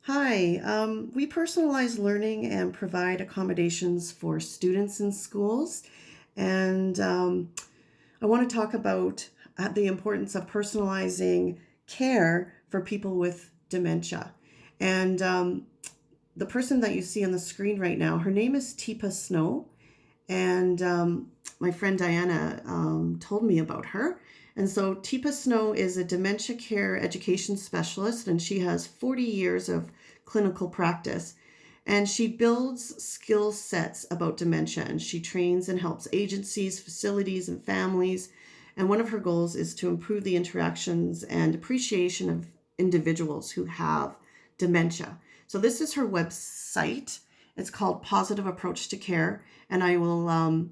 Hi, we personalize learning and provide accommodations for students in schools. And I want to talk about the importance of personalizing care for people with dementia. And the person that you see on the screen right now, her name is Teepa Snow. And my friend Diana told me about her. And so Teepa Snow is a dementia care education specialist, and she has 40 years of clinical practice. And she builds skill sets about dementia, and she trains and helps agencies, facilities, and families. And one of her goals is to improve the interactions and appreciation of individuals who have dementia. So this is her website. It's called Positive Approach to Care, and I will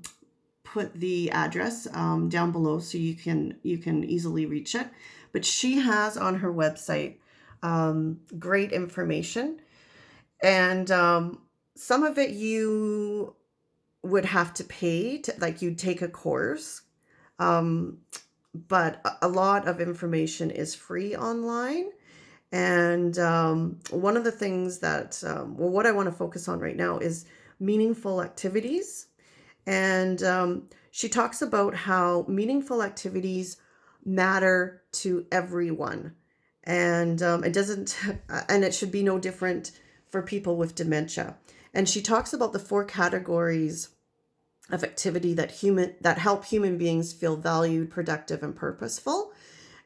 put the address down below so you can easily reach it. But she has on her website great information, and some of it you would have to pay to, like, you'd take a course, um, but a lot of information is free online. And one of the things that, well, what I want to focus on right now is meaningful activities. And she talks about how meaningful activities matter to everyone. And it doesn't, and it should be no different for people with dementia. And she talks about the four categories of activity that help human beings feel valued, productive, and purposeful.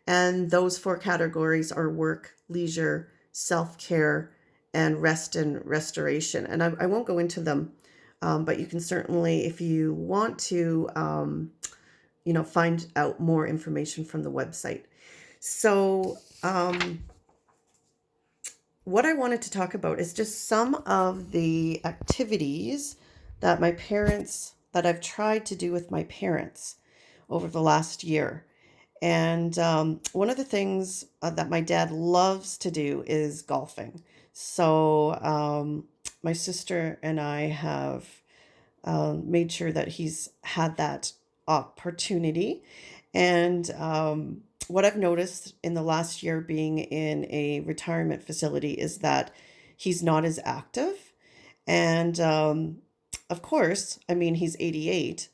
And those four categories are work, leisure, self care, and rest and restoration. And I won't go into them, but you can certainly, if you want to, find out more information from the website. So, what I wanted to talk about is just some of the activities that I've tried to do with my parents over the last year. And one of the things that my dad loves to do is golfing. So my sister and I have made sure that he's had that opportunity. And what I've noticed in the last year being in a retirement facility is that he's not as active. And of course, I mean, he's 88,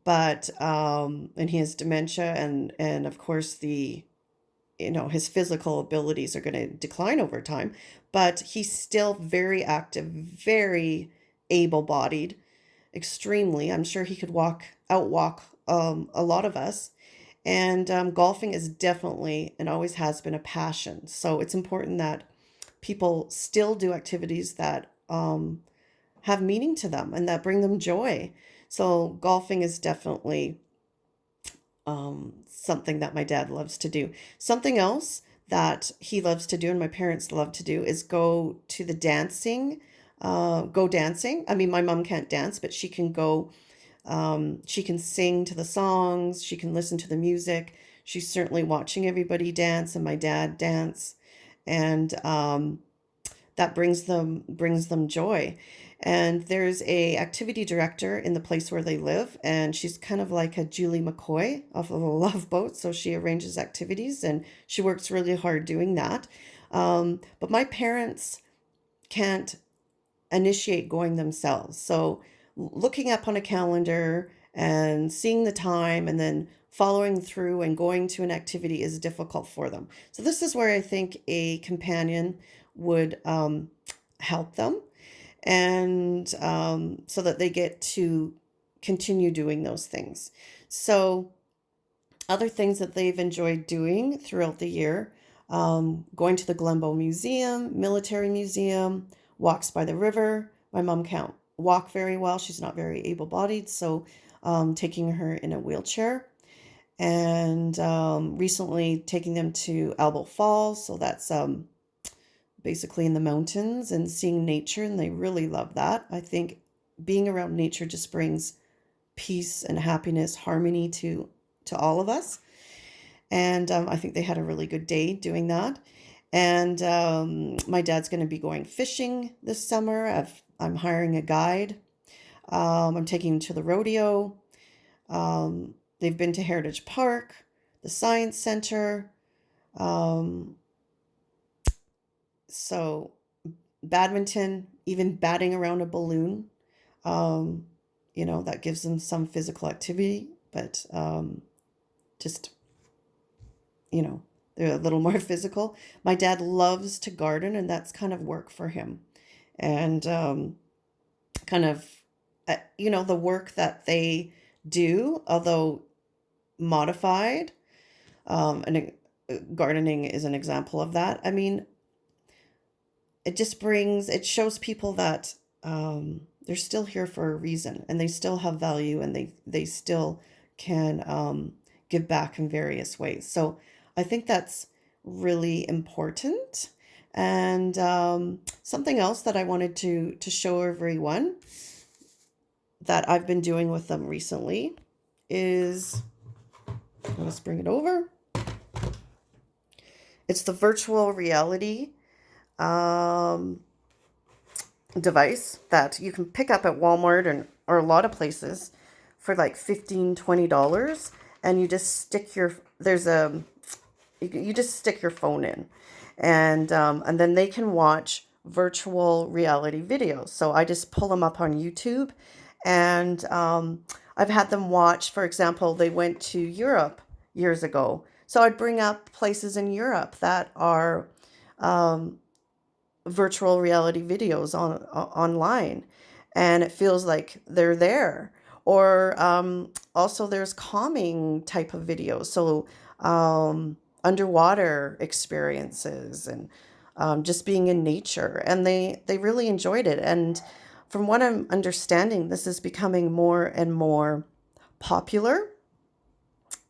but and he has dementia, and of course his physical abilities are going to decline over time, but he's still very active, very able-bodied, extremely. I'm sure he could outwalk a lot of us. And golfing is definitely and always has been a passion. So it's important that people still do activities that have meaning to them and that bring them joy. So golfing is definitely something that my dad loves to do. Something else that he loves to do and my parents love to do is go dancing. I mean, my mom can't dance, but she can go, she can sing to the songs, she can listen to the music. She's certainly watching everybody dance and my dad dance. And that brings them joy. And there's a activity director in the place where they live, and she's kind of like a Julie McCoy off of a Love Boat. So she arranges activities, and she works really hard doing that. But my parents can't initiate going themselves. So looking up on a calendar and seeing the time and then following through and going to an activity is difficult for them. So this is where I think a companion would help them, and so that they get to continue doing those things. So other things that they've enjoyed doing throughout the year, going to the Glenbow Museum, Military Museum, walks by the river. My mom can't walk very well. She's not very able-bodied, so taking her in a wheelchair. And recently taking them to Elbow Falls. So that's basically in the mountains and seeing nature, and they really love that. I think being around nature just brings peace and happiness, harmony to all of us. And I think they had a really good day doing that. And my dad's going to be going fishing this summer. I'm hiring a guide. I'm taking him to the rodeo. They've been to Heritage Park, the Science Center. Um, so badminton, even batting around a balloon. Um, that gives them some physical activity, but just, you know, they're a little more physical. My dad loves to garden, and that's kind of work for him. And kind of, the work that they do, although modified, and gardening is an example of that. I mean, it shows people that they're still here for a reason, and they still have value, and they still can give back in various ways. So I think that's really important. And something else that I wanted to show everyone that I've been doing with them recently is, let's bring it over. It's the virtual reality um, device that you can pick up at Walmart or a lot of places for like $15-20, and you just stick your there's a you just stick your phone in, and then they can watch virtual reality videos. So I just pull them up on YouTube, and I've had them watch. For example, they went to Europe years ago, so I'd bring up places in Europe that are um, virtual reality videos online, and it feels like they're there. Or also there's calming type of videos, so underwater experiences, and just being in nature, and they really enjoyed it. And from what I'm understanding, this is becoming more and more popular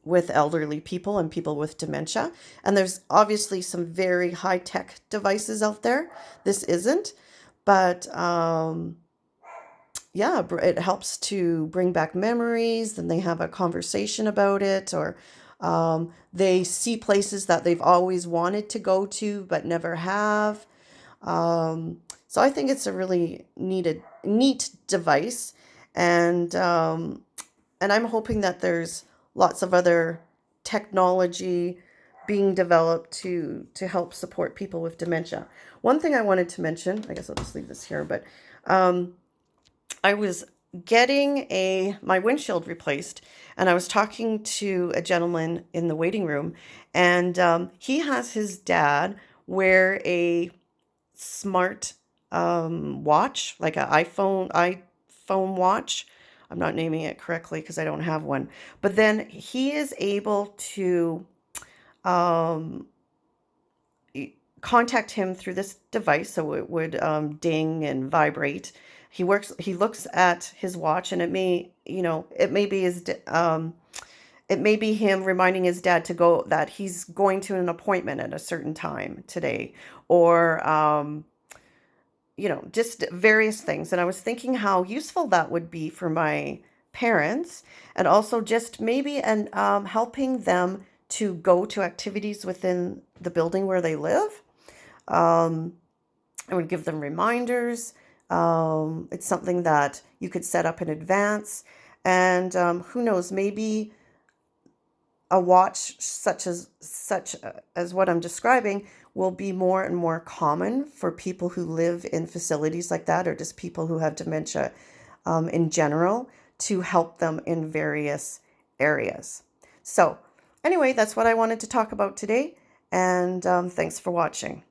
with elderly people and people with dementia. And there's obviously some very high tech devices out there. This isn't, but yeah, it helps to bring back memories. Then they have a conversation about it, or they see places that they've always wanted to go to but never have. So I think it's a really neat device, and I'm hoping that there's lots of other technology being developed to help support people with dementia. One thing I wanted to mention, I guess I'll just leave this here, but I was getting my windshield replaced, and I was talking to a gentleman in the waiting room, and he has his dad wear a smart watch, like an iPhone watch. I'm not naming it correctly because I don't have one. But then he is able to um, contact him through this device, so it would ding and vibrate. He looks at his watch, and it may be it may be him reminding his dad that he's going to an appointment at a certain time today, or just various things. And I was thinking how useful that would be for my parents, and also just maybe helping them to go to activities within the building where they live. Um, I would give them reminders. It's something that you could set up in advance. And who knows, maybe a watch such as what I'm describing will be more and more common for people who live in facilities like that, or just people who have dementia in general, to help them in various areas. So anyway, that's what I wanted to talk about today, and thanks for watching.